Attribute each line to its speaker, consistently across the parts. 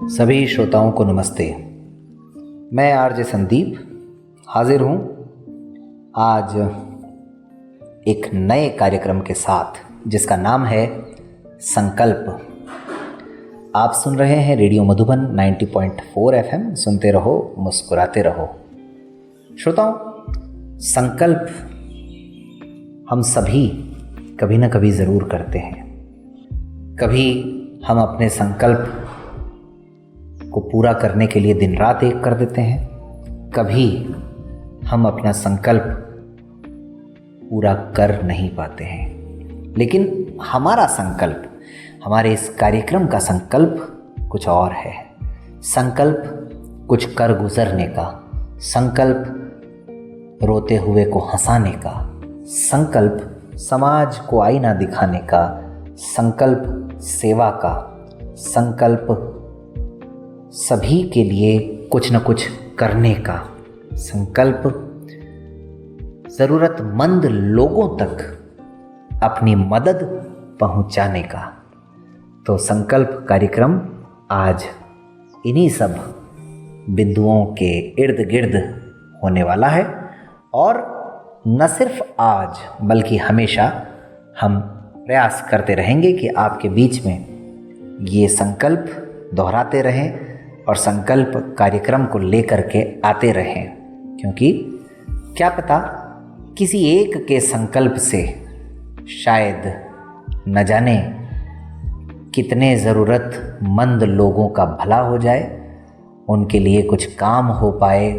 Speaker 1: सभी श्रोताओं को नमस्ते। मैं आरजे संदीप हाजिर हूँ आज एक नए कार्यक्रम के साथ जिसका नाम है संकल्प। आप सुन रहे हैं रेडियो मधुबन 90.4 FM। सुनते रहो, मुस्कुराते रहो। श्रोताओं, संकल्प हम सभी कभी ना कभी ज़रूर करते हैं। कभी हम अपने संकल्प को पूरा करने के लिए दिन रात एक कर देते हैं, कभी हम अपना संकल्प पूरा कर नहीं पाते हैं। लेकिन हमारा संकल्प, हमारे इस कार्यक्रम का संकल्प कुछ और है। संकल्प कुछ कर गुजरने का, संकल्प रोते हुए को हंसाने का, संकल्प समाज को आईना दिखाने का, संकल्प सेवा का, संकल्प सभी के लिए कुछ न कुछ करने का, संकल्प ज़रूरतमंद लोगों तक अपनी मदद पहुंचाने का। तो संकल्प कार्यक्रम आज इन्हीं सब बिंदुओं के इर्द गिर्द होने वाला है। और न सिर्फ आज बल्कि हमेशा हम प्रयास करते रहेंगे कि आपके बीच में ये संकल्प दोहराते रहें और संकल्प कार्यक्रम को लेकर के आते रहें, क्योंकि क्या पता किसी एक के संकल्प से शायद न जाने कितने ज़रूरतमंद लोगों का भला हो जाए, उनके लिए कुछ काम हो पाए,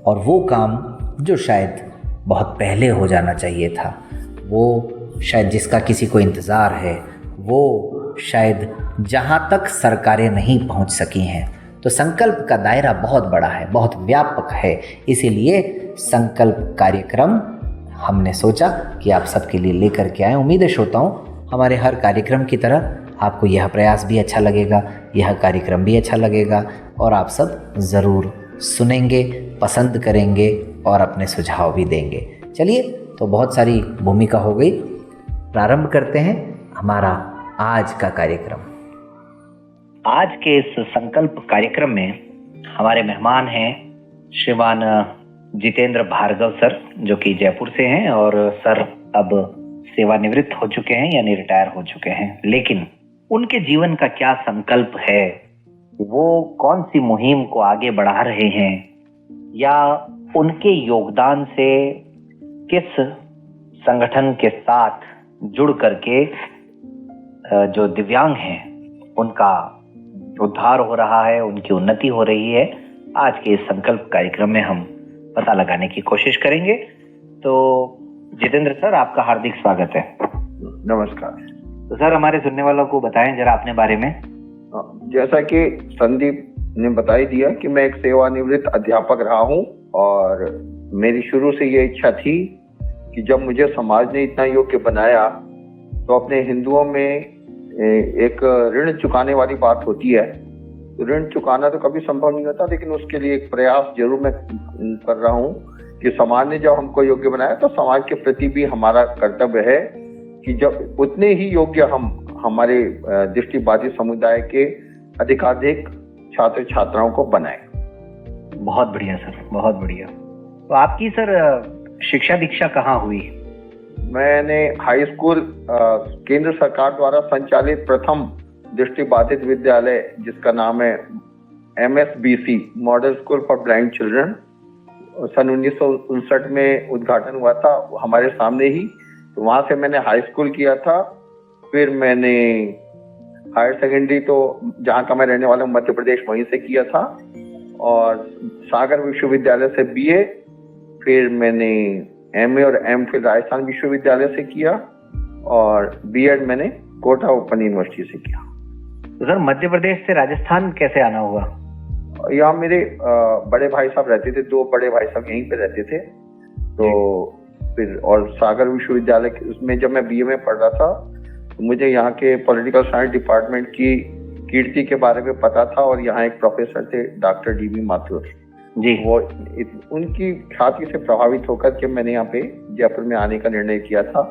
Speaker 1: और वो काम जो शायद बहुत पहले हो जाना चाहिए था, वो शायद जिसका किसी को इंतज़ार है, वो शायद जहाँ तक सरकारें नहीं पहुँच सकी हैं। तो संकल्प का दायरा बहुत बड़ा है, बहुत व्यापक है। इसीलिए संकल्प कार्यक्रम हमने सोचा कि आप सबके लिए लेकर के आए। उम्मीद है श्रोताओं, हमारे हर कार्यक्रम की तरह आपको यह प्रयास भी अच्छा लगेगा, यह कार्यक्रम भी अच्छा लगेगा, और आप सब ज़रूर सुनेंगे, पसंद करेंगे और अपने सुझाव भी देंगे। चलिए, तो बहुत सारी भूमिका हो गई, प्रारंभ करते हैं हमारा आज का कार्यक्रम। आज के इस संकल्प कार्यक्रम में हमारे मेहमान हैं श्रीमान जितेंद्र भार्गव सर, जो कि जयपुर से हैं, और सर अब सेवानिवृत्त हो चुके हैं यानी रिटायर हो चुके हैं। लेकिन उनके जीवन का क्या संकल्प है, वो कौन सी मुहिम को आगे बढ़ा रहे हैं, या उनके योगदान से किस संगठन के साथ जुड़ करके जो दिव्यांग हैं उनका उद्धार हो रहा है, उनकी उन्नति हो रही है, आज के इस संकल्प कार्यक्रम में हम पता लगाने की कोशिश करेंगे। तो जितेंद्र सर, आपका हार्दिक स्वागत है।
Speaker 2: नमस्कार।
Speaker 1: तो सर, हमारे सुनने वालों को बताएं जरा अपने बारे में।
Speaker 2: जैसा कि संदीप ने बता ही दिया कि मैं एक सेवानिवृत्त अध्यापक रहा हूं, और मेरी शुरू से ये इच्छा थी कि जब मुझे समाज ने इतना योग्य बनाया तो अपने हिंदुओं में एक ऋण चुकाने वाली बात होती है। तो ऋण चुकाना तो कभी संभव नहीं होता, लेकिन उसके लिए एक प्रयास जरूर मैं कर रहा हूँ कि समाज ने जब हमको योग्य बनाया तो समाज के प्रति भी हमारा कर्तव्य है कि जब उतने ही योग्य हम हमारे दृष्टिबाधित समुदाय के अधिकाधिक छात्र छात्राओं को बनाए।
Speaker 1: बहुत बढ़िया सर, बहुत बढ़िया। तो आपकी सर शिक्षा दीक्षा कहाँ हुई?
Speaker 2: मैंने हाई स्कूल केंद्र सरकार द्वारा संचालित प्रथम दृष्टिबाधित विद्यालय, जिसका नाम है MSBC model school for blind children, सन 1959 में उद्घाटन हुआ था हमारे सामने ही। तो वहां से मैंने हाई स्कूल किया था। फिर मैंने हायर सेकेंडरी तो जहाँ का मैं रहने वाला हूँ मध्य प्रदेश, वहीं से किया था, और सागर विश्वविद्यालय से BA। फिर मैंने MA और MPhil राजस्थान विश्वविद्यालय से किया, और B.Ed मैंने कोटा ओपन यूनिवर्सिटी से किया।
Speaker 1: तो सर, मध्य प्रदेश से राजस्थान कैसे आना हुआ?
Speaker 2: यहाँ मेरे बड़े भाई साहब रहते थे, 2 बड़े भाई साहब यहीं पे रहते थे। तो फिर और सागर विश्वविद्यालय उसमें जब मैं BA में पढ़ रहा था तो मुझे यहाँ के पॉलिटिकल साइंस डिपार्टमेंट की कीर्ति के बारे में पता था, और यहाँ एक प्रोफेसर थे डॉक्टर DB माथुर जी, वो उनकी ख्याति से प्रभावित होकर के मैंने यहाँ पे जयपुर में आने का निर्णय किया था।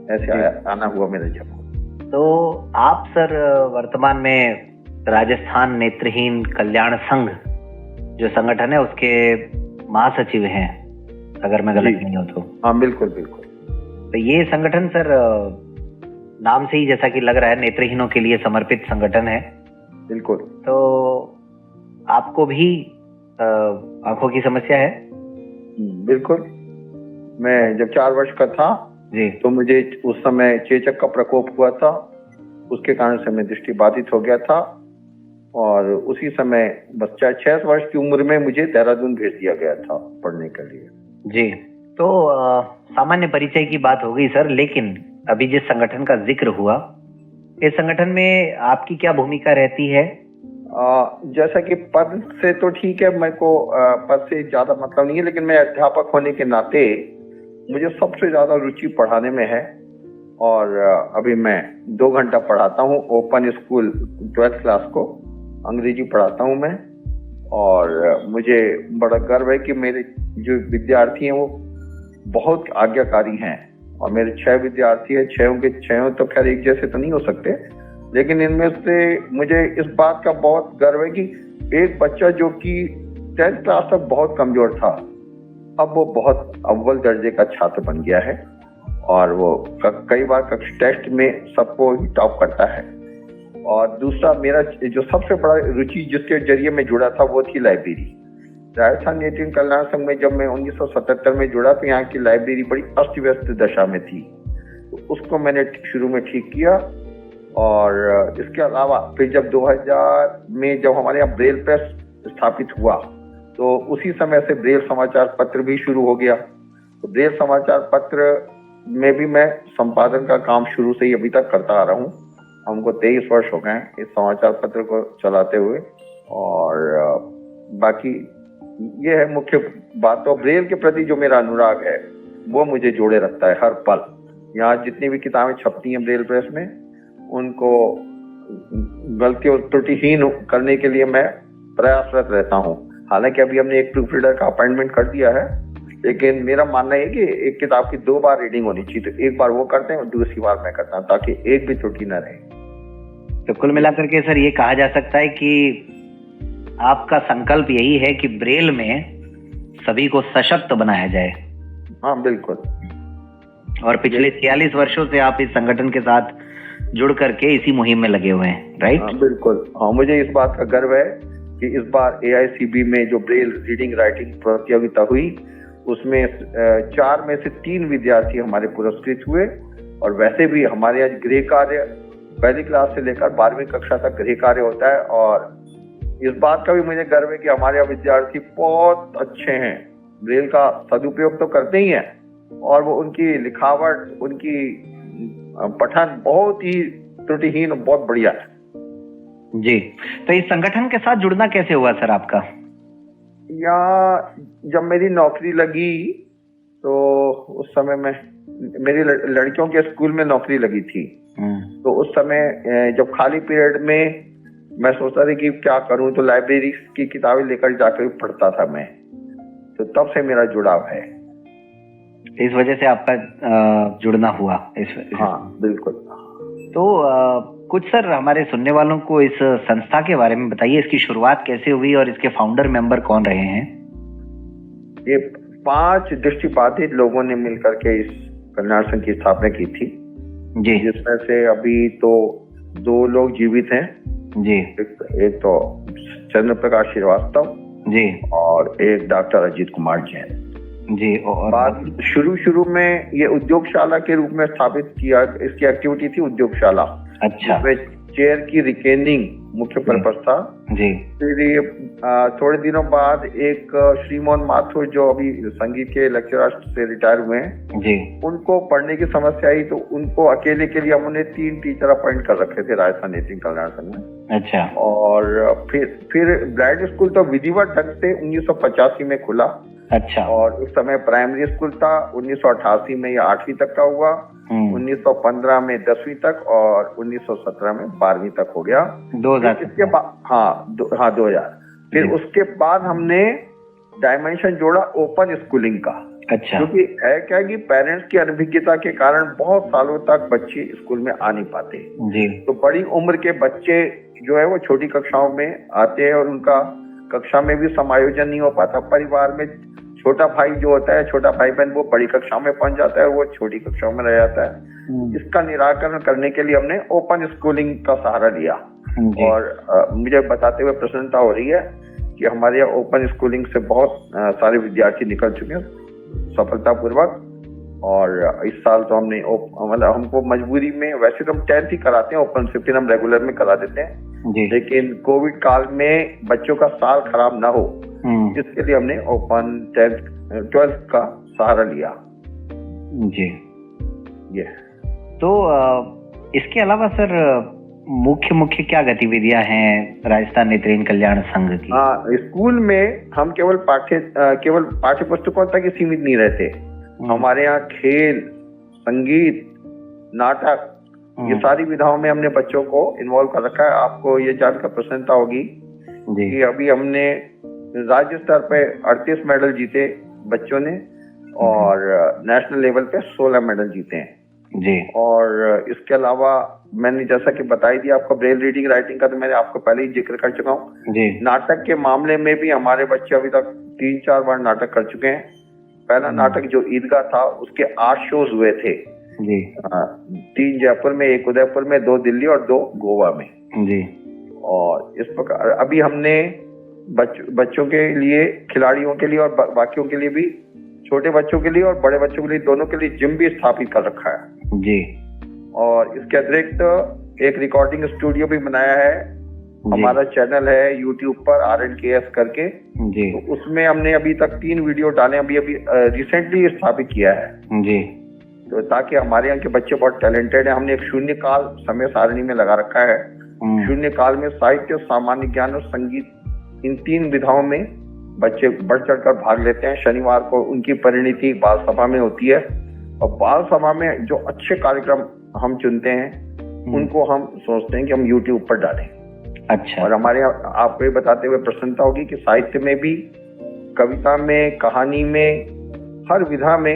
Speaker 2: ऐसे आना हुआ मेरे जयपुर।
Speaker 1: तो आप सर वर्तमान में राजस्थान नेत्रहीन कल्याण संघ जो संगठन है उसके महासचिव हैं, अगर मैं गलत नहीं हूँ तो।
Speaker 2: हाँ बिल्कुल बिल्कुल।
Speaker 1: तो ये संगठन सर नाम से ही जैसा कि लग रहा है नेत्रहीनों के लिए समर्पित संगठन है।
Speaker 2: बिल्कुल।
Speaker 1: तो आपको भी आंखों की समस्या है?
Speaker 2: बिल्कुल। मैं जब 4 वर्ष का था
Speaker 1: जी,
Speaker 2: तो मुझे उस समय चेचक का प्रकोप हुआ था, उसके कारण से मैं दृष्टि बाधित हो गया था और उसी समय बस 6 वर्ष की उम्र में मुझे देहरादून भेज दिया गया था पढ़ने के लिए।
Speaker 1: जी। तो सामान्य परिचय की बात हो गई सर, लेकिन अभी जिस संगठन का जिक्र हुआ, इस संगठन में आपकी क्या भूमिका रहती है?
Speaker 2: जैसा कि पद से तो ठीक है, मेरे को पद से ज्यादा मतलब नहीं है, लेकिन मैं अध्यापक होने के नाते मुझे सबसे ज्यादा रुचि पढ़ाने में है और अभी मैं 2 घंटा पढ़ाता हूँ ओपन स्कूल 12th क्लास को, अंग्रेजी पढ़ाता हूँ मैं। और मुझे बड़ा गर्व है कि मेरे जो विद्यार्थी हैं वो बहुत आज्ञाकारी हैं और मेरे 6 विद्यार्थी हैं, 6 के 6 तो खैर एक जैसे तो नहीं हो सकते, लेकिन इनमें से मुझे इस बात का बहुत गर्व है कि एक बच्चा जो कि 10th क्लास तक बहुत कमजोर था, अब वो बहुत अव्वल दर्जे का छात्र बन गया है और वो कई बार कक्षा टेस्ट में सबको टॉप करता है। और दूसरा मेरा जो सबसे बड़ा रुचि जिसके जरिए मैं जुड़ा था वो थी लाइब्रेरी। राजस्थान नेत्रहीन कल्याण संघ में जब मैं 1977 में जुड़ा तो यहाँ की लाइब्रेरी बड़ी अस्त व्यस्त दशा में थी, तो उसको मैंने शुरू में ठीक किया। और इसके अलावा फिर जब 2000 में जब हमारे यहाँ ब्रेल प्रेस स्थापित हुआ तो उसी समय से ब्रेल समाचार पत्र भी शुरू हो गया। तो ब्रेल समाचार पत्र में भी मैं संपादन का काम शुरू से ही अभी तक करता आ रहा हूँ। हमको 23 वर्ष हो गए इस समाचार पत्र को चलाते हुए। और बाकी ये है मुख्य बात। तो ब्रेल के प्रति जो मेरा अनुराग है वो मुझे जोड़े रखता है हर पल। यहाँ जितनी भी किताबें छपती हैं ब्रेल प्रेस में, उनको गलती और त्रुटिहीन करने के लिए मैं प्रयासरत रहता हूँ। हालांकि अभी हमने एक प्रूफ रीडर का अपॉइंटमेंट कर दिया है, लेकिन मेरा मानना है कि एक किताब की 2 बार रीडिंग होनी चाहिए। तो एक बार वो करते हैं और दूसरी बार मैं करता हूँ ताकि एक भी त्रुटि न रहे।
Speaker 1: तो कुल मिलाकर के सर ये कहा जा सकता है कि आपका संकल्प यही है कि ब्रेल में सभी को सशक्त बनाया जाए।
Speaker 2: हाँ बिल्कुल।
Speaker 1: और पिछले 46 वर्षों से आप इस संगठन के साथ जुड़ करके इसी मुहिम में लगे हुए हैं, राइट?
Speaker 2: हाँ बिल्कुल। हाँ, मुझे इस बात का गर्व है कि इस बार AICB में जो ब्रेल रीडिंग राइटिंग प्रतियोगिता हुई उसमें 4 में से 3 विद्यार्थी हमारे पुरस्कृत हुए। और वैसे भी हमारे यहाँ गृह कार्य पहली क्लास से लेकर 12वीं कक्षा तक गृह कार्य होता है। और इस बात का भी मुझे गर्व है कि हमारे यहाँ विद्यार्थी बहुत अच्छे हैं, ब्रेल का सदुपयोग तो करते ही हैं और वो उनकी लिखावट, उनकी पठन बहुत ही त्रुटिहीन, बहुत बढ़िया है।
Speaker 1: जी। तो इस संगठन के साथ जुड़ना कैसे हुआ सर आपका?
Speaker 2: यहाँ जब मेरी नौकरी लगी तो उस समय में मेरी लड़कियों के स्कूल में नौकरी लगी थी। तो उस समय जब खाली पीरियड में मैं सोचता था कि क्या करूं, तो लाइब्रेरी की किताबें लेकर जाकर पढ़ता था मैं। तो तब से मेरा जुड़ाव है।
Speaker 1: इस वजह से आपका जुड़ना हुआ
Speaker 2: हाँ बिल्कुल।
Speaker 1: तो कुछ सर हमारे सुनने वालों को इस संस्था के बारे में बताइए, इसकी शुरुआत कैसे हुई और इसके फाउंडर मेंबर कौन रहे हैं?
Speaker 2: ये 5 दृष्टिबाधित लोगों ने मिलकर के इस कल्याण संघ की स्थापना की थी
Speaker 1: जी,
Speaker 2: जिसमें से अभी तो 2 लोग जीवित हैं
Speaker 1: जी।
Speaker 2: एक तो चंद्र प्रकाश श्रीवास्तव
Speaker 1: जी
Speaker 2: और एक डॉक्टर अजीत कुमार जैन
Speaker 1: जी। और
Speaker 2: बात शुरू में ये उद्योगशाला के रूप में स्थापित किया, इसकी एक्टिविटी थी उद्योगशाला।
Speaker 1: अच्छा।
Speaker 2: चेयर की रिकेनिंग मुख्य पर्पस था
Speaker 1: जी।
Speaker 2: फिर ये थोड़े दिनों बाद एक श्रीमोहन माथुर जो अभी संगीत के लेक्चरर से रिटायर हुए हैं
Speaker 1: जी,
Speaker 2: उनको पढ़ने की समस्या आई, तो उनको अकेले के लिए हमने 3 टीचर अपॉइंट कर रखे थे राजस्थान नेत्रहीन कल्याण संघ में।
Speaker 1: अच्छा।
Speaker 2: और फिर ब्लाइंड स्कूल तो विधिवत ढंग से 1985 में खुला।
Speaker 1: अच्छा।
Speaker 2: और उस समय प्राइमरी स्कूल था, 1988 में ये 8वीं तक का हुआ, 1915 में 10वीं तक और 1917 में 12वीं तक हो गया।
Speaker 1: 2000
Speaker 2: इसके बाद हाँ 2000। फिर उसके बाद हमने डायमेंशन जोड़ा ओपन स्कूलिंग का।
Speaker 1: अच्छा।
Speaker 2: क्योंकि है क्या कि पेरेंट्स की अनभिज्ञता के कारण बहुत सालों तक बच्चे स्कूल में आ नहीं पाते।
Speaker 1: जी।
Speaker 2: तो बड़ी उम्र के बच्चे जो है वो छोटी कक्षाओं में आते हैं और उनका कक्षा में भी समायोजन नहीं हो पाता। परिवार में छोटा भाई जो होता है, छोटा भाई बहन, वो बड़ी कक्षा में पहुंच जाता है, वो छोटी कक्षाओं में रह जाता है। इसका निराकरण करने के लिए हमने ओपन स्कूलिंग का सहारा लिया। और मुझे बताते हुए प्रसन्नता हो रही है कि हमारे यहाँ ओपन स्कूलिंग से बहुत सारे विद्यार्थी निकल चुके हैं सफलतापूर्वक। और इस साल तो हमने मतलब हमको मजबूरी में, वैसे तो हम 10th ही कराते हैं, ओपन 15 हम रेगुलर में करा देते हैं, लेकिन कोविड काल में बच्चों का साल खराब ना हो इसके लिए हमने ओपन 10th 12th का सहारा लिया।
Speaker 1: जी।
Speaker 2: ये
Speaker 1: तो इसके अलावा सर मुख्य क्या गतिविधियां हैं राजस्थान नेत्रहीन कल्याण संघ की?
Speaker 2: स्कूल में हम केवल पाठ्य पुस्तकों तक ही सीमित नहीं रहते। हमारे यहाँ खेल, संगीत, नाटक, ये सारी विधाओं में हमने बच्चों को इन्वॉल्व कर रखा है। आपको ये जानकर प्रसन्नता होगी कि अभी हमने राज्य स्तर पे 38 मेडल जीते बच्चों ने और नेशनल लेवल पे 16 मेडल जीते हैं।
Speaker 1: जी।
Speaker 2: और इसके अलावा मैंने जैसा कि बताई दिया आपको, ब्रेल रीडिंग राइटिंग का तो मैंने आपको पहले ही जिक्र कर चुका हूँ। नाटक के मामले में भी हमारे बच्चे अभी तक 3-4 बार नाटक कर चुके हैं। पहला नाटक जो ईदगाह था उसके 8 शोज हुए थे।
Speaker 1: जी।
Speaker 2: 3 जयपुर में, 1 उदयपुर में, 2 दिल्ली और 2 गोवा में।
Speaker 1: जी।
Speaker 2: और इस प्रकार अभी हमने बच्चों के लिए, खिलाड़ियों के लिए और बाकियों के लिए भी, छोटे बच्चों के लिए और बड़े बच्चों के लिए, दोनों के लिए जिम भी स्थापित कर रखा है।
Speaker 1: जी।
Speaker 2: और इसके अतिरिक्त एक रिकॉर्डिंग स्टूडियो भी बनाया है। हमारा चैनल है यूट्यूब पर RNKS करके।
Speaker 1: जी।
Speaker 2: तो उसमें हमने अभी तक 3 वीडियो डाले, अभी रिसेंटली स्थापित किया है।
Speaker 1: जी।
Speaker 2: तो ताकि हमारे यहाँ के बच्चे बहुत टैलेंटेड हैं। हमने एक शून्यकाल समय सारणी में लगा रखा है। शून्यकाल में साहित्य, सामान्य ज्ञान और संगीत, इन 3 विधाओं में बच्चे बढ़ चढ़कर भाग लेते हैं। शनिवार को उनकी परिणति बाल सभा में होती है और बाल सभा में जो अच्छे कार्यक्रम हम चुनते हैं उनको हम सोचते हैं कि हम यूट्यूब पर डालें।
Speaker 1: अच्छा।
Speaker 2: और हमारे यहाँ आपको ये बताते हुए प्रसन्नता होगी कि साहित्य में भी, कविता में, कहानी में, हर विधा में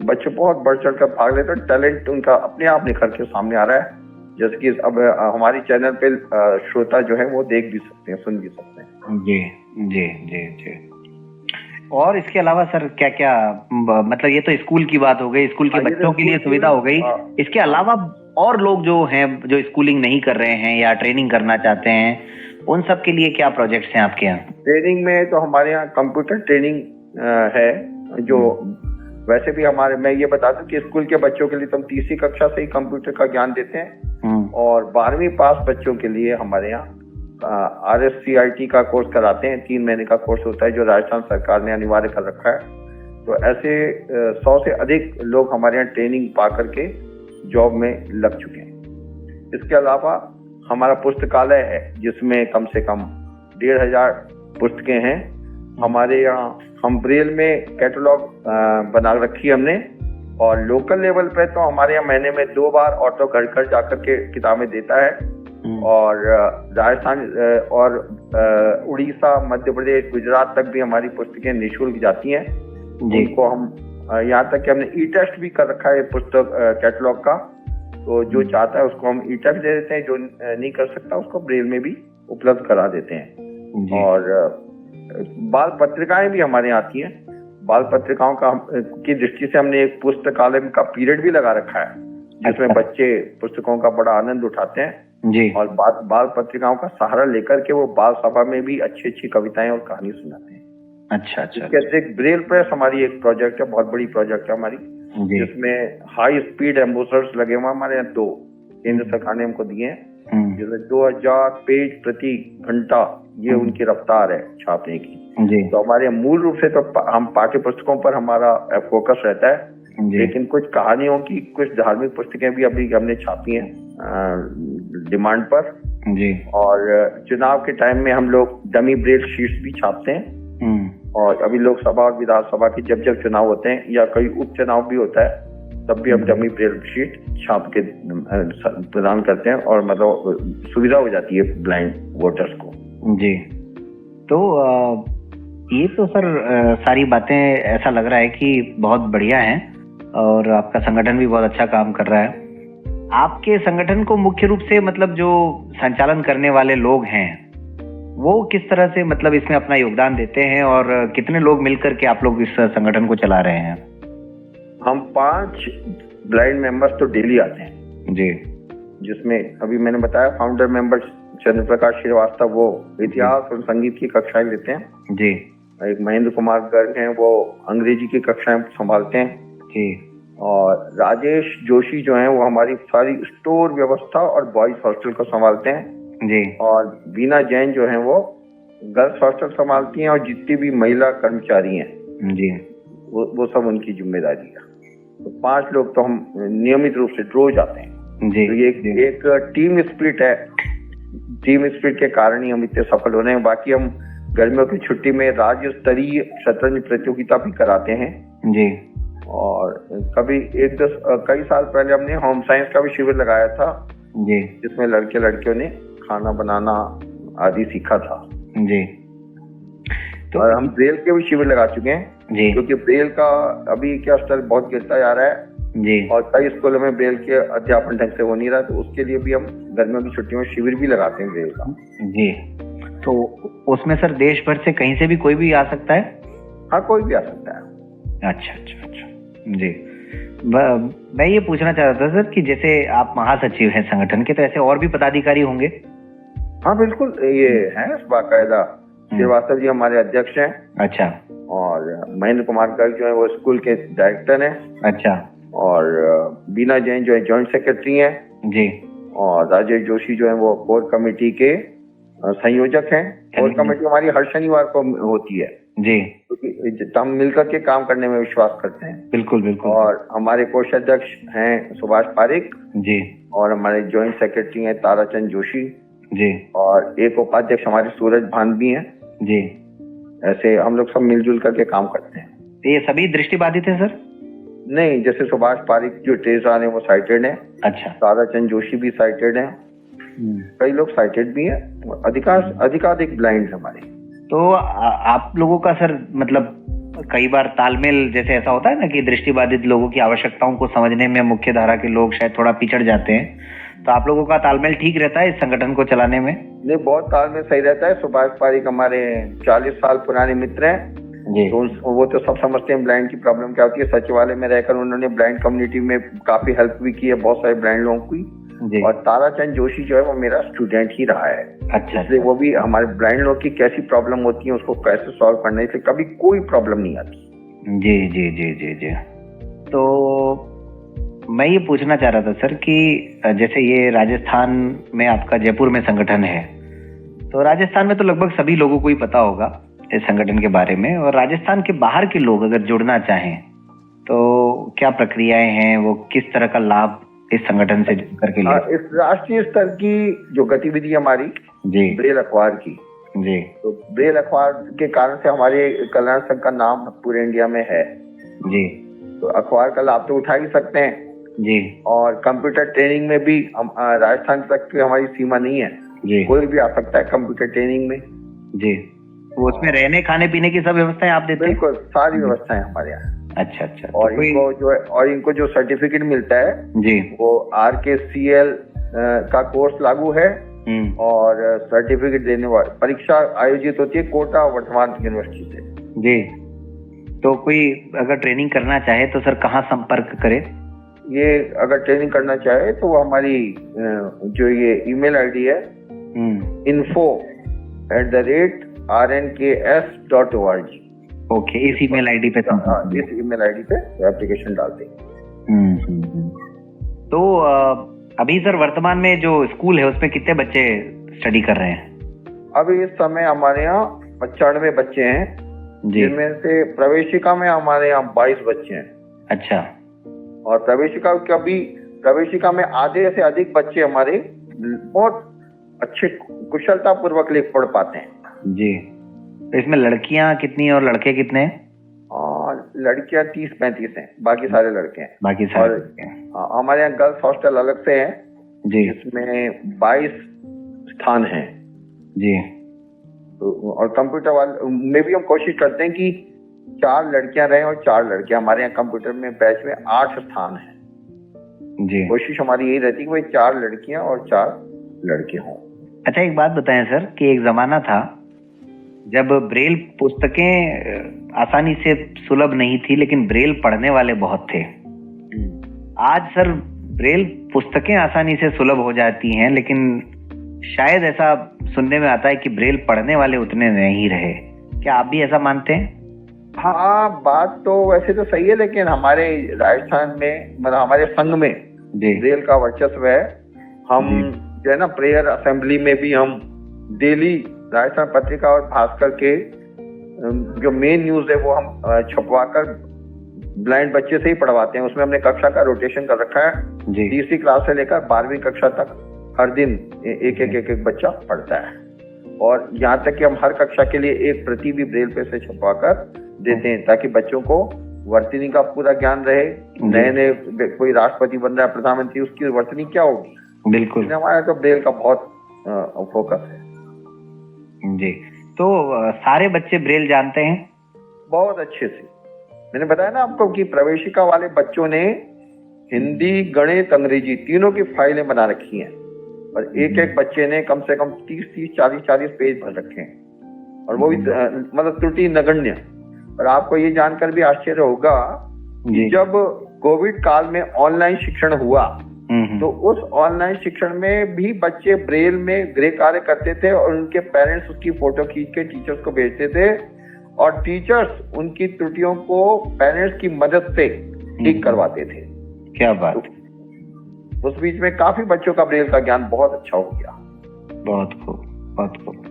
Speaker 2: बच्चे बहुत बढ़ चढ़कर भाग लेते हैं। टैलेंट उनका अपने आप निखर के सामने आ रहा है। जैसे कि अब हमारी चैनल पे श्रोता जो है वो देख भी सकते हैं, सुन भी सकते हैं।
Speaker 1: जी जी जी जी। और इसके अलावा सर क्या क्या, मतलब ये तो स्कूल की बात हो गई, स्कूल के बच्चों के लिए सुविधा हो गई। इसके अलावा और लोग जो हैं, जो स्कूलिंग नहीं कर रहे हैं या ट्रेनिंग करना चाहते हैं, उन सब के लिए क्या प्रोजेक्ट्स हैं आपके यहाँ?
Speaker 2: ट्रेनिंग में तो हमारे यहाँ कंप्यूटर ट्रेनिंग है, जो वैसे भी हमारे, मैं ये बता दूं कि स्कूल के बच्चों के लिए तो हम 3री कक्षा से ही कंप्यूटर का ज्ञान देते हैं। और 12वीं पास बच्चों के लिए हमारे यहाँ RSCIT का कोर्स कराते हैं। 3 महीने का कोर्स होता है जो राजस्थान सरकार ने अनिवार्य कर रखा है। तो ऐसे 100 से अधिक लोग हमारे यहाँ ट्रेनिंग पा करके जॉब में लग चुके हैं। इसके अलावा हमारा पुस्तकालय है जिसमें कम से कम 1500 पुस्तकें हैं। हमारे यहाँ हम ब्रेल में कैटलॉग बना रखी है हमने। और लोकल लेवल पे तो हमारे यहाँ महीने में 2 बार ऑटो घर घर जाकर के किताबें देता है। और राजस्थान और उड़ीसा, मध्य प्रदेश, गुजरात तक भी हमारी पुस्तकें निःशुल्क जाती हैं। जिनको हम यहाँ तक कि हमने ई-टेस्ट भी कर रखा है पुस्तक कैटलॉग का। तो जो चाहता है उसको हम ई-टेस्ट दे देते हैं, जो नहीं कर सकता उसको ब्रेल में भी उपलब्ध करा देते हैं। और बाल पत्रिकाएं भी हमारे यहाँ आती हैं। बाल पत्रिकाओं की दृष्टि से हमने एक पुस्तकालय का पीरियड भी लगा रखा है जिसमें बच्चे पुस्तकों का बड़ा आनंद उठाते हैं।
Speaker 1: जी।
Speaker 2: और बाल पत्रिकाओं का सहारा लेकर के वो बाल सभा में भी अच्छी अच्छी कविताएं और कहानी सुनाते हैं।
Speaker 1: अच्छा अच्छा।
Speaker 2: इसके अतिरिक्त ब्रेल प्रेस हमारी एक प्रोजेक्ट है, बहुत बड़ी प्रोजेक्ट है हमारी, जिसमें हाई स्पीड एम्बोसर्स लगे हुए हमारे यहाँ 2 केंद्र सरकार ने हमको दिए हैं, जिसमें 2000 पेज प्रति घंटा ये उनकी रफ्तार है छापने की। तो हमारे मूल रूप से तो हम पाठ्य पुस्तकों पर हमारा फोकस रहता है, लेकिन कुछ कहानियों की, कुछ धार्मिक पुस्तकें भी अभी हमने छापी हैं डिमांड पर।
Speaker 1: जी। और
Speaker 2: चुनाव के टाइम में हम लोग डमी ब्रेल शीट्स भी छापते हैं। और अभी लोकसभा और विधानसभा की जब जब चुनाव होते हैं या कोई उपचुनाव भी होता है तब भी हम डमी ब्रेल शीट छाप के प्रदान करते हैं। और मतलब सुविधा हो जाती है ब्लाइंड वोटर्स को।
Speaker 1: जी। तो ये तो सर सारी बातें ऐसा लग रहा है कि बहुत बढ़िया हैं और आपका संगठन भी बहुत अच्छा काम कर रहा है। आपके संगठन को मुख्य रूप से मतलब जो संचालन करने वाले लोग हैं वो किस तरह से मतलब इसमें अपना योगदान देते हैं और कितने लोग मिलकर के आप लोग इस संगठन को चला रहे हैं?
Speaker 2: हम 5 ब्लाइंड मेंबर्स तो डेली आते हैं
Speaker 1: जी,
Speaker 2: जिसमें अभी मैंने बताया फाउंडर मेंबर चंद्र प्रकाश श्रीवास्तव, वो इतिहास और संगीत की कक्षाएं लेते हैं
Speaker 1: जी।
Speaker 2: एक महेंद्र कुमार गर्ग हैं, वो अंग्रेजी की कक्षाएं संभालते हैं
Speaker 1: जी।
Speaker 2: और राजेश जोशी जो हैं वो हमारी सारी स्टोर व्यवस्था और बॉयज हॉस्टल को संभालते हैं
Speaker 1: जी।
Speaker 2: और बीना जैन जो हैं वो गर्ल्स हॉस्टल संभालती हैं और जितनी भी महिला कर्मचारी हैं
Speaker 1: जी
Speaker 2: वो सब उनकी जिम्मेदारी है। तो 5 लोग तो हम नियमित रूप से रोज आते हैं
Speaker 1: जी।
Speaker 2: तो ये एक टीम स्पिरिट है। टीम स्पिरिट के कारण ही हम इतने सफल हो रहे हैं। बाकी हम गर्मियों की छुट्टी में राज्य स्तरीय शतरंज प्रतियोगिता भी कराते हैं
Speaker 1: जी।
Speaker 2: और कई साल पहले हमने होम साइंस का भी शिविर लगाया था
Speaker 1: जी,
Speaker 2: जिसमें लड़के लड़कियों ने खाना बनाना आदि सीखा था
Speaker 1: जी।
Speaker 2: तो और हम ब्रेल के भी शिविर लगा चुके हैं
Speaker 1: जी,
Speaker 2: क्योंकि ब्रेल का अभी क्या स्तर बहुत गिरता जा रहा है
Speaker 1: जी।
Speaker 2: और कई स्कूलों में ब्रेल के अध्यापन ढंग से हो नहीं रहा, तो उसके लिए भी हम गर्मियों की छुट्टियों में शिविर भी लगाते हैं ब्रेल का।
Speaker 1: जी, तो उसमें सर देश भर से कहीं से भी कोई भी आ सकता है?
Speaker 2: हाँ, कोई भी आ सकता है।
Speaker 1: अच्छा अच्छा अच्छा। जी, मैं ये पूछना चाह रहा था सर कि जैसे आप महासचिव हैं संगठन के, तो ऐसे और भी पदाधिकारी होंगे?
Speaker 2: हाँ बिल्कुल, ये है बाकायदा। श्रीवास्तव जी हमारे अध्यक्ष हैं।
Speaker 1: अच्छा।
Speaker 2: और महेंद्र कुमार गर्ग जो है वो स्कूल के डायरेक्टर हैं।
Speaker 1: अच्छा।
Speaker 2: और बीना जैन जो है जॉइंट सेक्रेटरी हैं।
Speaker 1: जी। और
Speaker 2: राजेश जोशी जो है वो कोर कमेटी के संयोजक हैं। कोर कमेटी हमारी हर शनिवार को होती है
Speaker 1: जी,
Speaker 2: क्योंकि हम मिलकर के काम करने में विश्वास करते हैं।
Speaker 1: बिल्कुल बिल्कुल।
Speaker 2: और हमारे कोषाध्यक्ष हैं सुभाष पारिक
Speaker 1: जी,
Speaker 2: और हमारे जॉइंट सेक्रेटरी हैं ताराचंद जोशी
Speaker 1: जी, और
Speaker 2: एक उपाध्यक्ष हमारे सूरज भानवी हैं
Speaker 1: जी।
Speaker 2: ऐसे हम लोग सब मिलजुल करके काम करते हैं।
Speaker 1: ये सभी दृष्टिबाधित हैं सर?
Speaker 2: नहीं, जैसे सुभाष पारिक जो ट्रेजर हैं वो साइटेड हैं।
Speaker 1: अच्छा।
Speaker 2: ताराचंद जोशी भी साइटेड हैं। कई लोग साइटेड भी हैं। अधिकाधिक ब्लाइंड है हमारे।
Speaker 1: तो आप लोगों का सर मतलब कई बार तालमेल, जैसे ऐसा होता है ना कि दृष्टिबाधित लोगों की आवश्यकताओं को समझने में मुख्य धारा के लोग शायद थोड़ा पिछड़ जाते हैं, तो आप लोगों का तालमेल ठीक रहता है इस संगठन को चलाने में?
Speaker 2: नहीं, बहुत तालमेल सही रहता है। सुभाष पारिक हमारे 40 साल पुराने मित्र हैं जी। तो वो तो सब समझते हैं ब्लाइंड की प्रॉब्लम क्या होती है। सचिवालय में रहकर उन्होंने ब्लाइंड कम्युनिटी में काफी हेल्प भी की है बहुत सारे ब्लाइंड लोगों की जी। और ताराचंद जोशी जो है वो मेरा स्टूडेंट ही रहा है। अच्छा। इसलिए वो भी हमारे ब्लाइंड लोग की कैसी प्रॉब्लम होती है उसको कैसे सॉल्व करने से कभी कोई प्रॉब्लम नहीं आती। जी जी जी जी जी।
Speaker 1: तो मैं ये पूछना चाह रहा था सर कि जैसे ये राजस्थान में आपका जयपुर में संगठन है, तो राजस्थान में तो लगभग सभी लोगों को ही पता होगा इस संगठन के बारे में, और राजस्थान के बाहर के लोग अगर जुड़ना चाहें तो क्या प्रक्रियाएं हैं, वो किस तरह का लाभ इस संगठन से करके लिए?
Speaker 2: इस राष्ट्रीय स्तर की जो गतिविधि हमारी जी ब्रेल अखबार की जी, तो ब्रेल अखबार के कारण से हमारे कल्याण संघ का नाम पूरे इंडिया में है जी। तो अखबार का लाभ तो उठा ही सकते हैं जी। और कंप्यूटर ट्रेनिंग में भी हम राजस्थान तक की हमारी सीमा नहीं है जी, कोई भी आ सकता है कंप्यूटर ट्रेनिंग में जी।
Speaker 1: तो उसमें रहने खाने पीने की सब व्यवस्थाएं आप देते हैं?
Speaker 2: बिल्कुल, सारी व्यवस्थाएं हमारे यहाँ।
Speaker 1: अच्छा अच्छा।
Speaker 2: और तो इनको जो सर्टिफिकेट मिलता है जी, वो RKCL का कोर्स लागू है और सर्टिफिकेट देने वाले परीक्षा आयोजित होती है कोटा वर्धमान यूनिवर्सिटी से जी।
Speaker 1: तो कोई अगर ट्रेनिंग करना चाहे तो सर कहाँ संपर्क करे?
Speaker 2: ये अगर ट्रेनिंग करना चाहे तो वो हमारी जो ये ईमेल आईडी है info@rnks.org।
Speaker 1: ओके, इस ईमेल आईडी पे
Speaker 2: इस ईमेल आईडी पे एप्लीकेशन डाल देंगे।
Speaker 1: तो अभी सर वर्तमान में जो स्कूल है उसमें कितने बच्चे स्टडी कर रहे हैं?
Speaker 2: अभी इस समय हमारे यहाँ 95 बच्चे हैं, जिनमें से प्रवेशिका में हमारे यहाँ 22 बच्चे हैं।
Speaker 1: अच्छा।
Speaker 2: और प्रवेशिका में आधे से अधिक बच्चे हमारे बहुत अच्छे कुशलता पूर्वक लिख पढ़ पाते हैं
Speaker 1: जी। तो इसमें लड़कियां कितनी और लड़के कितने हैं?
Speaker 2: लड़कियां 30-35 हैं, बाकी सारे लड़के हैं।
Speaker 1: बाकी सारे लड़के हैं।
Speaker 2: हमारे यहाँ गर्ल्स हॉस्टल अलग से है जी, इसमें 22 स्थान हैं जी। और कंप्यूटर वाले में भी हम कोशिश करते हैं कि 4 लड़कियां रहें और 4 लड़के। हमारे यहाँ कंप्यूटर में बैच में 8 स्थान है
Speaker 1: जी।
Speaker 2: कोशिश हमारी यही रहती है कि भाई 4 लड़कियां और 4 लड़के हों।
Speaker 1: अच्छा, एक बात बताएं सर कि एक जमाना था जब ब्रेल पुस्तकें आसानी से सुलभ नहीं थी, लेकिन ब्रेल पढ़ने वाले बहुत थे। आज सर ब्रेल पुस्तकें आसानी से सुलभ हो जाती हैं, लेकिन शायद ऐसा सुनने में आता है कि ब्रेल पढ़ने वाले उतने नहीं रहे। क्या आप भी ऐसा मानते हैं?
Speaker 2: हाँ, बात तो वैसे तो सही है, लेकिन हमारे राजस्थान में मतलब हमारे संघ में ब्रेल का वर्चस्व है। हम जो है ना प्रेयर असेंबली में भी हम डेली राजस्थान पत्रिका और भास्कर के जो मेन न्यूज है वो हम छपवाकर ब्लाइंड बच्चे से ही पढ़वाते हैं। उसमें हमने कक्षा का रोटेशन कर रखा है। तीसरी क्लास से लेकर 12वीं कक्षा तक हर दिन एक बच्चा पढ़ता है, और यहाँ तक कि हम हर कक्षा के लिए एक प्रति भी ब्रेल पे से छपवा कर देते हैं, ताकि बच्चों को वर्तनी का पूरा ज्ञान रहे। नए नए कोई राष्ट्रपति बन रहा है, प्रधानमंत्री, उसकी वर्तनी क्या होगी। बिल्कुल, हमारा तो ब्रेल का बहुत फोकस है
Speaker 1: जी। तो सारे बच्चे ब्रेल जानते हैं?
Speaker 2: बहुत अच्छे से। मैंने बताया ना आपको कि प्रवेशिका वाले बच्चों ने हिंदी, गणित, अंग्रेजी तीनों की फाइलें बना रखी हैं, और एक एक बच्चे ने कम से कम 30-30, 40-40 पेज भर रखे हैं, और वो भी मतलब त्रुटि नगण्य। और आपको ये जानकर भी आश्चर्य होगा कि जब कोविड काल में ऑनलाइन शिक्षण हुआ तो उस ऑनलाइन शिक्षण में भी बच्चे ब्रेल में गृह कार्य करते थे, और उनके पेरेंट्स उसकी फोटो खींच के टीचर्स को भेजते थे, और टीचर्स उनकी त्रुटियों को पेरेंट्स की मदद से ठीक करवाते थे।
Speaker 1: क्या बात।
Speaker 2: तो उस बीच में काफी बच्चों का ब्रेल का ज्ञान बहुत अच्छा हो गया।
Speaker 1: बहुत खूब, बहुत खूब।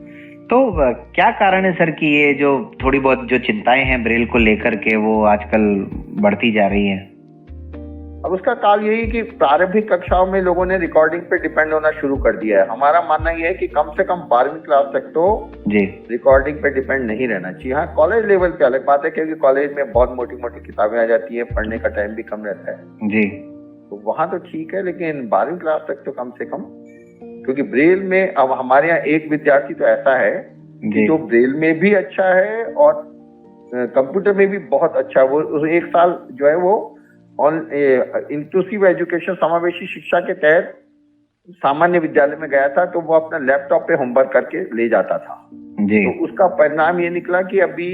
Speaker 1: तो क्या कारण है सर कि ये जो थोड़ी बहुत जो चिंताएं हैं ब्रेल को लेकर के वो आजकल बढ़ती जा रही है?
Speaker 2: अब उसका काल यही कि प्रारंभिक कक्षाओं में लोगों ने रिकॉर्डिंग पे डिपेंड होना शुरू कर दिया है। हमारा मानना यह है कि कम से कम 12वीं क्लास तक तो रिकॉर्डिंग पे डिपेंड नहीं रहना चाहिए। हाँ, कॉलेज लेवल पे अलग बात है, क्योंकि कॉलेज में बहुत मोटी मोटी किताबें आ जाती है, पढ़ने का टाइम भी कम रहता है जी, तो वहां तो ठीक है, लेकिन 12वीं क्लास तक तो कम से कम, क्योंकि ब्रेल में अब हमारे यहाँ एक विद्यार्थी तो ऐसा है कि जो ब्रेल में भी अच्छा है और कंप्यूटर में भी बहुत अच्छा है। वो एक साल जो है वो इंक्लूसिव एजुकेशन, समावेशी शिक्षा के तहत सामान्य विद्यालय में गया था, तो वो अपना लैपटॉप पे होमवर्क करके ले जाता था जी। तो उसका परिणाम ये निकला कि अभी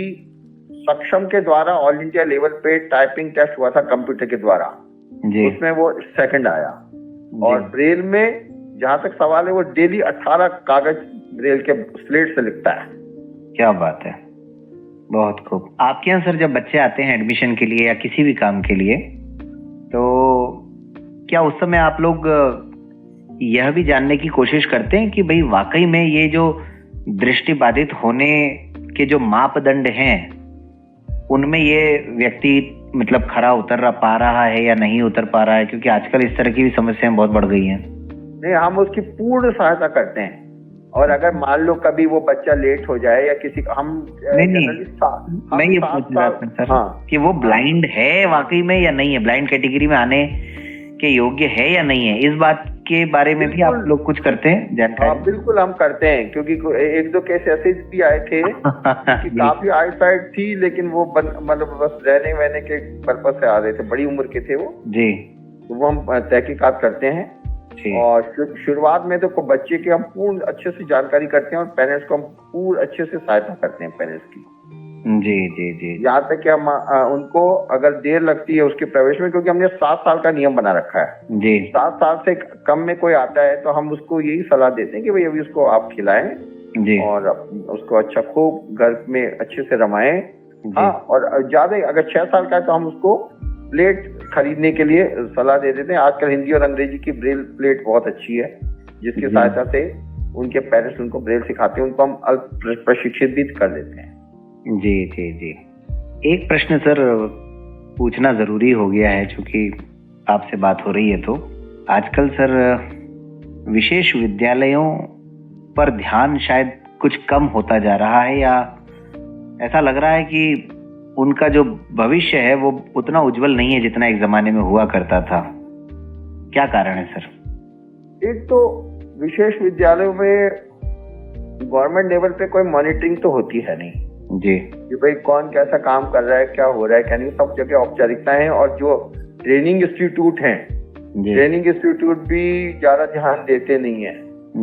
Speaker 2: सक्षम के द्वारा ऑल इंडिया लेवल पे टाइपिंग टेस्ट हुआ था कंप्यूटर के द्वारा जी। उसमें वो सेकंड आया। और ब्रेल में जहां तक सवाल है, वो डेली 18 कागज ब्रेल के स्लेट से लिखता है। क्या बात है, बहुत खूब। आपके यहाँ सर जब बच्चे आते हैं एडमिशन के लिए या किसी भी काम के लिए, तो क्या उस समय आप लोग यह भी जानने की कोशिश करते हैं कि भाई वाकई में ये जो दृष्टि बाधित होने के जो मापदंड हैं उनमें ये व्यक्ति मतलब खरा उतर पा रहा है या नहीं उतर पा रहा है? क्योंकि आजकल इस तरह की भी समस्याएं बहुत बढ़ गई हैं। नहीं, हम उसकी पूर्ण सहायता करते हैं, और अगर मान लो कभी वो बच्चा लेट हो जाए या किसी हम मैं ये पूछ रहा था सर कि वो ब्लाइंड है वाकई में या नहीं है, ब्लाइंड कैटेगरी में आने के योग्य है या नहीं है, इस बात के बारे में भी आप लोग कुछ करते हैं जानकारी? हाँ, बिल्कुल हम करते हैं, क्योंकि 1-2 केस ऐसे भी आए थे कि काफी आईसाइट थी, लेकिन वो मतलब बस रहने वहने के पर्पज से आ रहे थे, बड़ी उम्र के थे वो जी। तो वो हम तहकीकात करते हैं, और शुरुआत में तो बच्चे की हम पूर्ण अच्छे से जानकारी करते हैं, और पेरेंट्स को हम पूर्ण अच्छे से सहायता करते हैं पेरेंट्स की जी जी जी। यहाँ तक कि हम उनको अगर देर लगती है उसके प्रवेश में, क्योंकि हमने 7 साल का नियम बना रखा है जी, 7 साल से कम में कोई आता है तो हम उसको यही सलाह देते हैं कि भाई अभी उसको आप खिलाएं जी, और उसको अच्छा खूब घर में अच्छे से रमाएं। हाँ, और ज्यादा अगर 6 साल का है तो हम उसको प्लेट खरीदने के लिए सलाह दे देते हैं। आजकल हिंदी और अंग्रेजी की ब्रेल प्लेट बहुत अच्छी है, जिसकी सहायता से उनके पेरेंट्स उनको ब्रेल सिखाते हैं, उनको हम प्रशिक्षित भी कर देते हैं जी जी जी। एक प्रश्न सर पूछना जरूरी हो गया है, चूंकि आपसे बात हो रही है, तो आजकल सर विशेष विद्यालयों पर ध्यान शायद कुछ कम होता जा रहा है, या ऐसा लग रहा है कि उनका जो भविष्य है वो उतना उज्जवल नहीं है जितना एक जमाने में हुआ करता था। क्या कारण है सर? एक तो विशेष विद्यालयों में गवर्नमेंट लेवल पे कोई मॉनिटरिंग तो होती है नहीं
Speaker 1: जी
Speaker 2: कि भाई कौन कैसा काम कर रहा है, क्या हो रहा है, क्या नहीं। सब जगह औपचारिकता है। और जो ट्रेनिंग इंस्टीट्यूट हैं, ट्रेनिंग इंस्टीट्यूट भी ज्यादा ध्यान देते नहीं है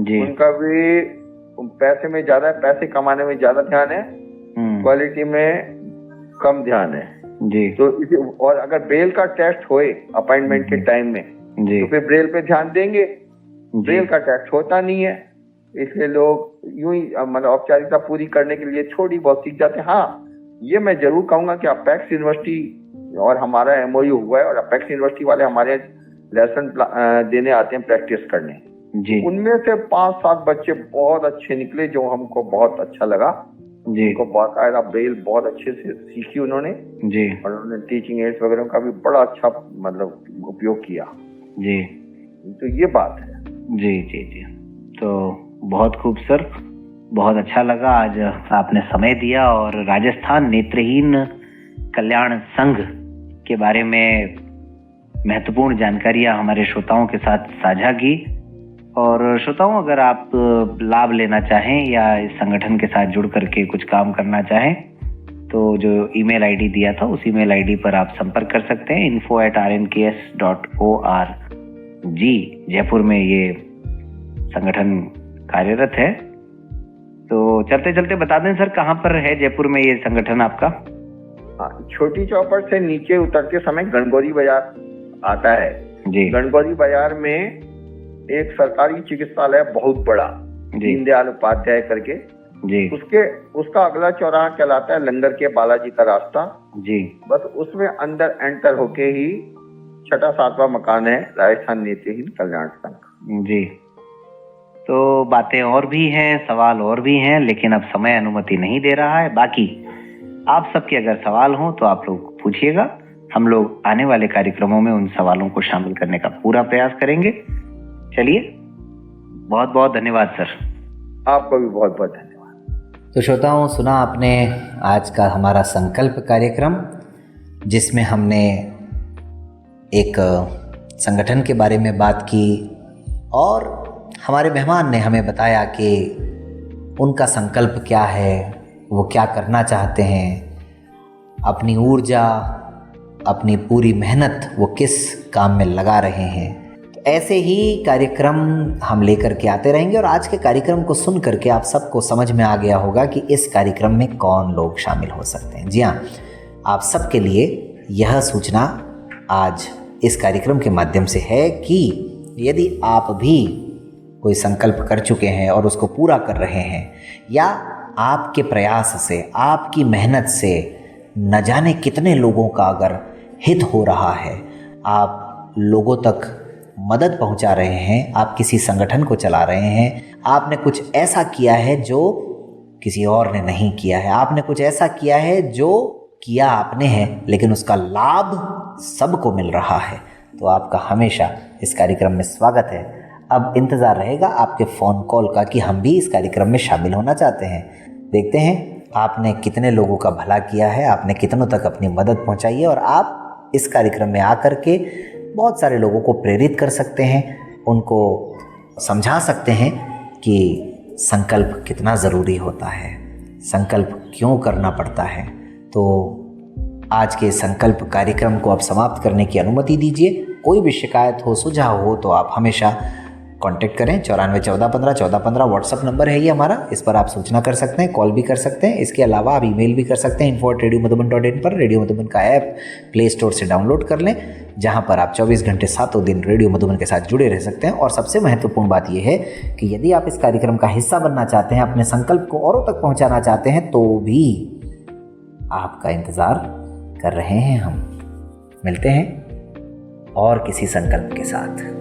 Speaker 1: जी।
Speaker 2: उनका भी पैसे में ज्यादा, पैसे कमाने में ज्यादा ध्यान है, क्वालिटी में कम ध्यान है
Speaker 1: जी।
Speaker 2: तो और अगर ब्रेल का टेस्ट होए अपॉइंटमेंट के टाइम में
Speaker 1: जी
Speaker 2: तो फिर ब्रेल पे ध्यान देंगे। ब्रेल का टेस्ट होता नहीं है, इसलिए लोग यूं ही मतलब औपचारिकता पूरी करने के लिए थोड़ी बहुत सीख जाते हैं। हाँ, ये मैं जरूर कहूंगा कि अपेक्स यूनिवर्सिटी और हमारा एमओयू हुआ है और अपेक्स यूनिवर्सिटी वाले हमारे लेसन देने आते हैं प्रैक्टिस करने
Speaker 1: जी।
Speaker 2: उनमें से 5-7 बच्चे बहुत अच्छे निकले जो हमको बहुत अच्छा लगा
Speaker 1: जी।
Speaker 2: उनको बाकायदा ब्रेल बहुत अच्छे से सीखी उन्होंने
Speaker 1: जी।
Speaker 2: और उन्होंने टीचिंग एड्स वगैरह का भी बड़ा अच्छा मतलब उपयोग किया
Speaker 1: जी।
Speaker 2: तो ये बात है।
Speaker 1: जी जी जी। तो बहुत खूब सर, बहुत अच्छा लगा आज आपने समय दिया और राजस्थान नेत्रहीन कल्याण संघ के बारे में महत्वपूर्ण जानकारियां हमारे श्रोताओं के साथ साझा की। और श्रोताओं, अगर आप लाभ लेना चाहें या इस संगठन के साथ जुड़ करके कुछ काम करना चाहें तो जो ईमेल आईडी दिया था उस ईमेल आईडी पर आप संपर्क कर सकते हैं। info@rnks.org। जयपुर में ये संगठन कार्यरत है। तो चलते चलते बता दें सर, कहाँ पर है जयपुर में ये संगठन आपका?
Speaker 2: छोटी चौपड़ से नीचे उतरते समय गणगौरी बाजार आता है
Speaker 1: जी।
Speaker 2: गणगौरी बाजार में एक सरकारी चिकित्सालय बहुत बड़ा, दीनदयाल उपाध्याय करके
Speaker 1: जी।
Speaker 2: उसका अगला चौराहा कहलाता है लंगर के बालाजी का रास्ता
Speaker 1: जी।
Speaker 2: बस उसमें अंदर एंटर होके ही 6-7वां मकान है राजस्थान नेत्रहीन कल्याण संघ
Speaker 1: जी। तो बातें और भी हैं, सवाल और भी हैं, लेकिन अब समय अनुमति नहीं दे रहा है। बाकी आप सबके अगर सवाल हो तो आप लोग पूछिएगा, हम लोग आने वाले कार्यक्रमों में उन सवालों को शामिल करने का पूरा प्रयास करेंगे। चलिए, बहुत बहुत धन्यवाद सर।
Speaker 2: आपको भी बहुत बहुत धन्यवाद।
Speaker 1: तो श्रोताओं, सुना आपने आज का हमारा संकल्प कार्यक्रम, जिसमें हमने एक संगठन के बारे में बात की और हमारे मेहमान ने हमें बताया कि उनका संकल्प क्या है, वो क्या करना चाहते हैं, अपनी ऊर्जा, अपनी पूरी मेहनत वो किस काम में लगा रहे हैं। तो ऐसे ही कार्यक्रम हम लेकर के आते रहेंगे और आज के कार्यक्रम को सुन करके आप सबको समझ में आ गया होगा कि इस कार्यक्रम में कौन लोग शामिल हो सकते हैं। जी हाँ, आप सबके लिए यह सूचना आज इस कार्यक्रम के माध्यम से है कि यदि आप भी कोई संकल्प कर चुके हैं और उसको पूरा कर रहे हैं, या आपके प्रयास से, आपकी मेहनत से न जाने कितने लोगों का अगर हित हो रहा है, आप लोगों तक मदद पहुंचा रहे हैं, आप किसी संगठन को चला रहे हैं, आपने कुछ ऐसा किया है जो किसी और ने नहीं किया है, आपने कुछ ऐसा किया है जो किया आपने है लेकिन उसका लाभ सबको मिल रहा है, तो आपका हमेशा इस कार्यक्रम में स्वागत है। अब इंतज़ार रहेगा आपके फ़ोन कॉल का कि हम भी इस कार्यक्रम में शामिल होना चाहते हैं। देखते हैं आपने कितने लोगों का भला किया है, आपने कितनों तक अपनी मदद पहुंचाई है और आप इस कार्यक्रम में आकर के बहुत सारे लोगों को प्रेरित कर सकते हैं, उनको समझा सकते हैं कि संकल्प कितना ज़रूरी होता है, संकल्प क्यों करना पड़ता है। तो आज के संकल्प कार्यक्रम को अब समाप्त करने की अनुमति दीजिए। कोई भी शिकायत हो, सुझाव हो तो आप हमेशा कांटेक्ट करें। 9414151415 व्हाट्सअप नंबर है ये हमारा, इस पर आप सूचना कर सकते हैं, कॉल भी कर सकते हैं। इसके अलावा आप ईमेल भी कर सकते हैं info@radiomadhuban.in पर। रेडियो मधुबन का ऐप प्ले स्टोर से डाउनलोड कर लें, जहां पर आप 24 घंटे 7 दिन रेडियो मधुबन के साथ जुड़े रह सकते हैं। और सबसे महत्वपूर्ण बात यह है कि यदि आप इस कार्यक्रम का हिस्सा बनना चाहते हैं, अपने संकल्प को औरों तक पहुँचाना चाहते हैं, तो भी आपका इंतज़ार कर रहे हैं हम। मिलते हैं और किसी संकल्प के साथ।